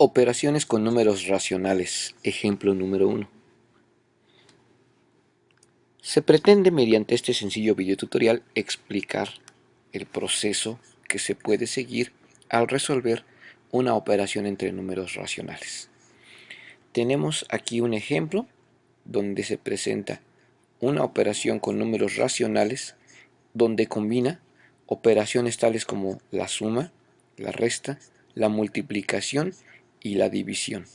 Operaciones con números racionales. Ejemplo número 1. Se pretende mediante este sencillo videotutorial explicar el proceso que se puede seguir al resolver una operación entre números racionales. Tenemos aquí un ejemplo donde se presenta una operación con números racionales donde combina operaciones tales como la suma, la resta, la multiplicación y la división.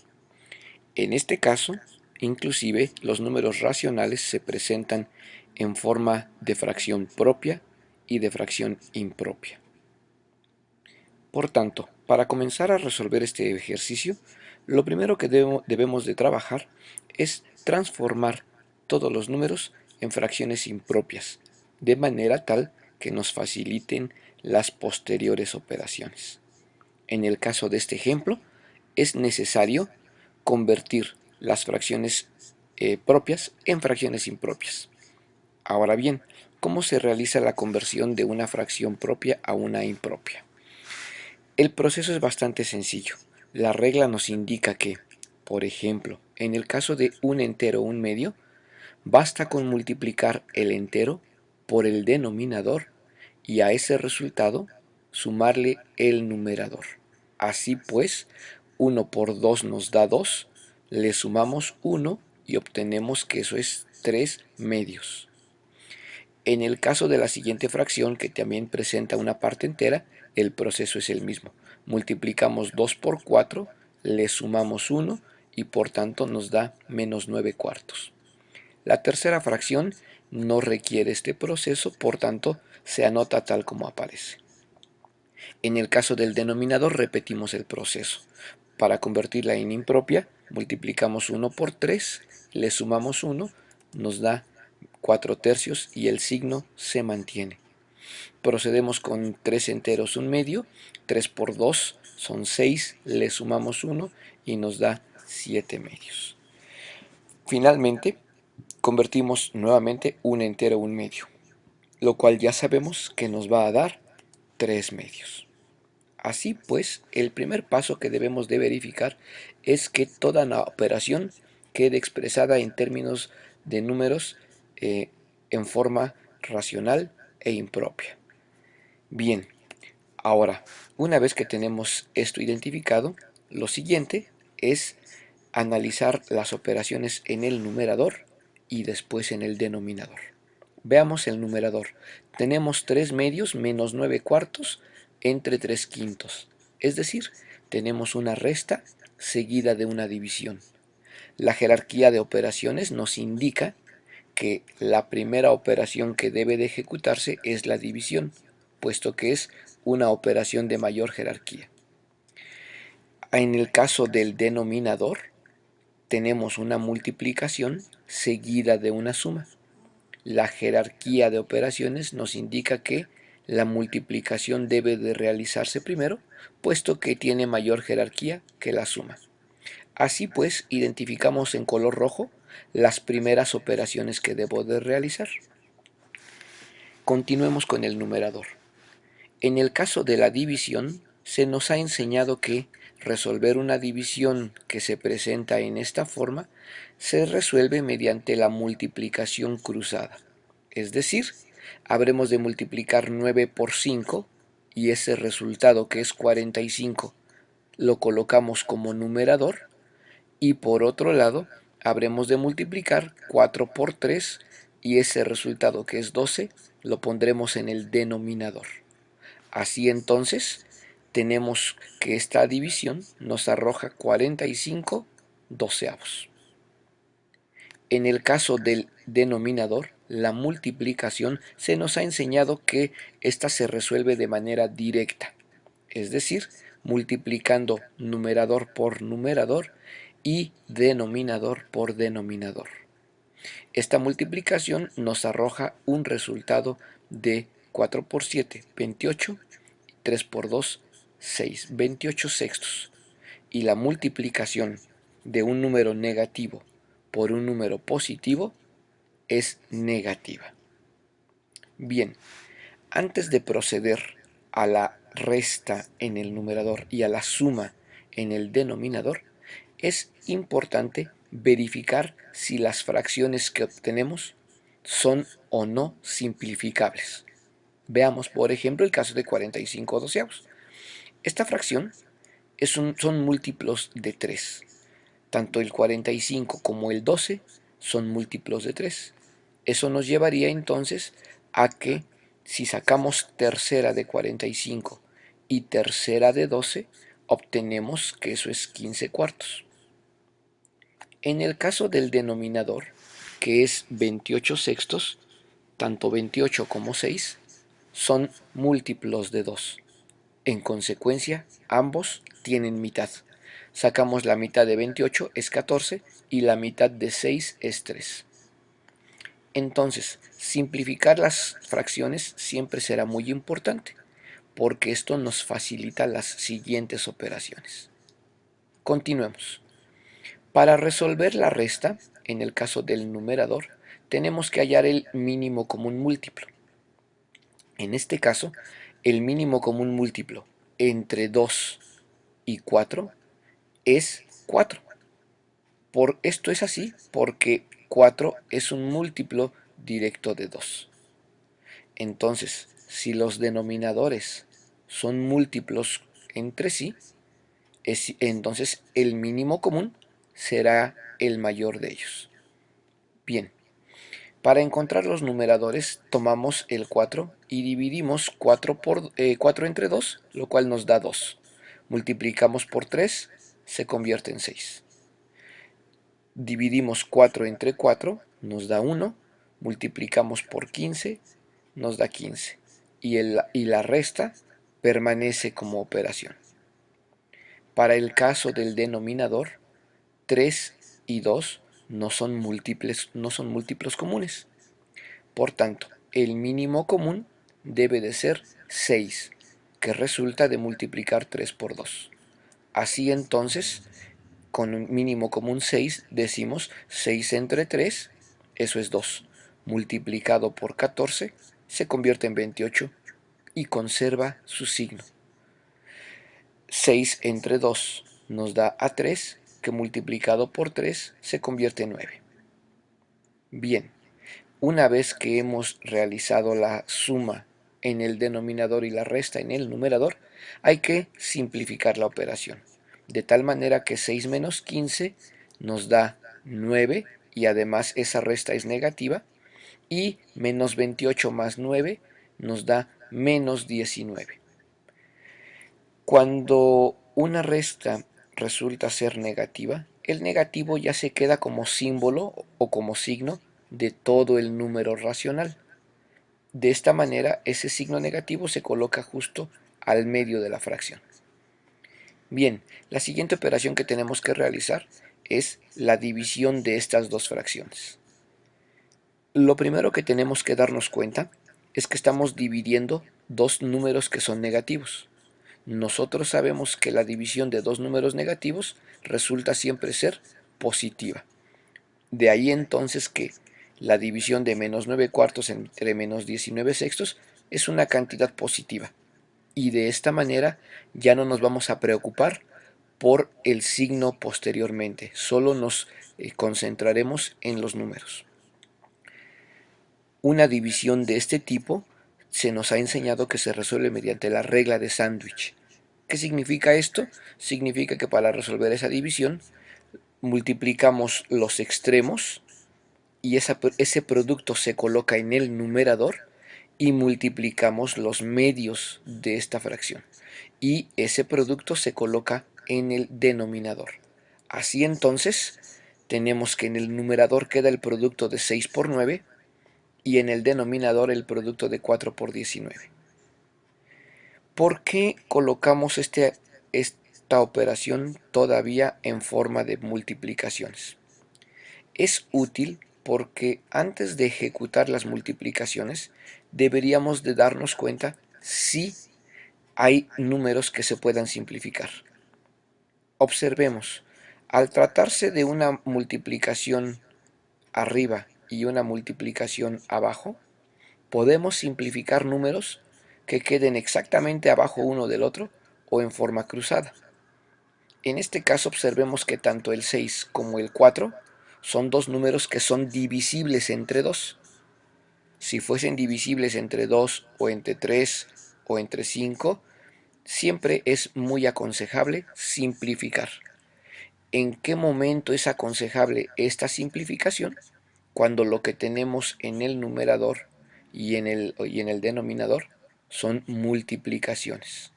En este caso, inclusive los números racionales se presentan en forma de fracción propia y de fracción impropia. Por tanto, para comenzar a resolver este ejercicio, lo primero que debemos de trabajar es transformar todos los números en fracciones impropias, de manera tal que nos faciliten las posteriores operaciones. En el caso de este ejemplo, es necesario convertir las fracciones propias en fracciones impropias. Ahora bien, ¿cómo se realiza la conversión de una fracción propia a una impropia? El proceso es bastante sencillo. La regla nos indica que, por ejemplo, en el caso de un entero 1/2, basta con multiplicar el entero por el denominador y a ese resultado sumarle el numerador. Así pues, 1 por 2 nos da 2, le sumamos 1 y obtenemos que eso es 3/2. En el caso de la siguiente fracción, que también presenta una parte entera, el proceso es el mismo. Multiplicamos 2 por 4, le sumamos 1 y por tanto nos da -9/4. La tercera fracción no requiere este proceso, por tanto se anota tal como aparece. En el caso del denominador repetimos el proceso. Para convertirla en impropia, multiplicamos 1 por 3, le sumamos 1, nos da 4/3 y el signo se mantiene. Procedemos con 3 enteros 1/2, 3 por 2 son 6, le sumamos 1 y nos da 7/2. Finalmente, convertimos nuevamente un entero 1/2, lo cual ya sabemos que nos va a dar 3/2. Así pues, el primer paso que debemos de verificar es que toda la operación quede expresada en términos de números en forma racional e impropia. Bien, ahora, una vez que tenemos esto identificado, lo siguiente es analizar las operaciones en el numerador y después en el denominador. Veamos el numerador. Tenemos 3/2 menos 9/4 entre 3/5. Es decir, tenemos una resta seguida de una división. La jerarquía de operaciones nos indica que la primera operación que debe de ejecutarse es la división, puesto que es una operación de mayor jerarquía. En el caso del denominador, tenemos una multiplicación seguida de una suma. La jerarquía de operaciones nos indica que la multiplicación debe de realizarse primero, puesto que tiene mayor jerarquía que la suma. Así pues, identificamos en color rojo las primeras operaciones que debo de realizar. Continuemos con el numerador. En el caso de la división, se nos ha enseñado que resolver una división que se presenta en esta forma se resuelve mediante la multiplicación cruzada. Es decir, habremos de multiplicar 9 por 5 y ese resultado, que es 45, lo colocamos como numerador, y por otro lado habremos de multiplicar 4 por 3 y ese resultado, que es 12, lo pondremos en el denominador. Así entonces, tenemos que esta división nos arroja 45/12. En el caso del denominador, la multiplicación se nos ha enseñado que ésta se resuelve de manera directa, es decir, multiplicando numerador por numerador y denominador por denominador. Esta multiplicación nos arroja un resultado de 4 por 7, 28, 3 por 2, 6, 28/6. Y la multiplicación de un número negativo por un número positivo es negativa. Bien, antes de proceder a la resta en el numerador y a la suma en el denominador, es importante verificar si las fracciones que obtenemos son o no simplificables. Veamos, por ejemplo, el caso de 45 doceavos. Esta fracción son múltiplos de 3. Tanto el 45 como el 12 son múltiplos de 3. Eso nos llevaría entonces a que si sacamos tercera de 45 y tercera de 12, obtenemos que eso es 15 cuartos. En el caso del denominador, que es 28 sextos, tanto 28 como 6 son múltiplos de 2. En consecuencia, ambos tienen mitad. Sacamos la mitad de 28 es 14 y la mitad de 6 es 3. Entonces, simplificar las fracciones siempre será muy importante, porque esto nos facilita las siguientes operaciones. Continuemos. Para resolver la resta, en el caso del numerador, tenemos que hallar el mínimo común múltiplo. En este caso, el mínimo común múltiplo entre 2 y 4 es 4. Esto es así porque 4 es un múltiplo directo de 2. Entonces, si los denominadores son múltiplos entre sí, entonces el mínimo común será el mayor de ellos. Bien, para encontrar los numeradores tomamos el 4 y dividimos 4 entre 2, lo cual nos da 2. Multiplicamos por 3, se convierte en 6. Dividimos 4 entre 4, nos da 1. Multiplicamos por 15, nos da 15. Y la resta permanece como operación. Para el caso del denominador, 3 y 2 no son múltiplos comunes. Por tanto, el mínimo común debe de ser 6, que resulta de multiplicar 3 por 2. Así entonces, con un mínimo común 6, decimos 6 entre 3, eso es 2, multiplicado por 14, se convierte en 28 y conserva su signo. 6 entre 2 nos da a 3, que multiplicado por 3 se convierte en 9. Bien, una vez que hemos realizado la suma en el denominador y la resta en el numerador, hay que simplificar la operación, de tal manera que 6 menos 15 nos da 9 y además esa resta es negativa, y menos 28 más 9 nos da menos 19. Cuando una resta resulta ser negativa, el negativo ya se queda como símbolo o como signo de todo el número racional. De esta manera, ese signo negativo se coloca justo al medio de la fracción. Bien, la siguiente operación que tenemos que realizar es la división de estas dos fracciones. Lo primero que tenemos que darnos cuenta es que estamos dividiendo dos números que son negativos. Nosotros sabemos que la división de dos números negativos resulta siempre ser positiva. De ahí entonces que la división de menos 9 cuartos entre menos 19 sextos es una cantidad positiva. Y de esta manera ya no nos vamos a preocupar por el signo posteriormente, solo nos concentraremos en los números. Una división de este tipo se nos ha enseñado que se resuelve mediante la regla de sándwich. ¿Qué significa esto? Significa que para resolver esa división multiplicamos los extremos y ese producto se coloca en el numerador y multiplicamos los medios de esta fracción y ese producto se coloca en el denominador. Así entonces tenemos que en el numerador queda el producto de 6 por 9 y en el denominador el producto de 4 por 19. ¿Por qué colocamos esta operación todavía en forma de multiplicaciones? Es útil porque antes de ejecutar las multiplicaciones deberíamos de darnos cuenta si hay números que se puedan simplificar. Observemos, al tratarse de una multiplicación arriba y una multiplicación abajo, podemos simplificar números que queden exactamente abajo uno del otro o en forma cruzada. En este caso observemos que tanto el 6 como el 4 son dos números que son divisibles entre 2. Si fuesen divisibles entre 2 o entre 3 o entre 5, siempre es muy aconsejable simplificar. ¿En qué momento es aconsejable esta simplificación? Cuando lo que tenemos en el numerador y en el denominador son multiplicaciones.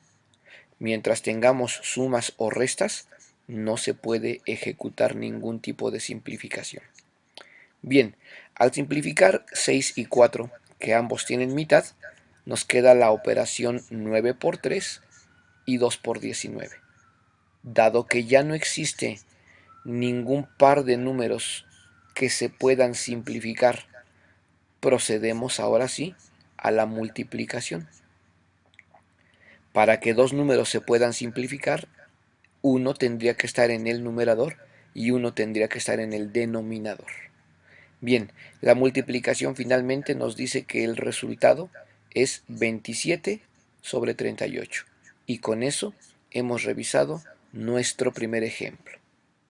Mientras tengamos sumas o restas, no se puede ejecutar ningún tipo de simplificación. Bien, al simplificar 6 y 4, que ambos tienen mitad, nos queda la operación 9 por 3 y 2 por 19. Dado que ya no existe ningún par de números que se puedan simplificar, procedemos ahora sí a la multiplicación. Para que dos números se puedan simplificar, uno tendría que estar en el numerador y uno tendría que estar en el denominador. Bien, la multiplicación finalmente nos dice que el resultado es 27 sobre 38. Y con eso hemos revisado nuestro primer ejemplo.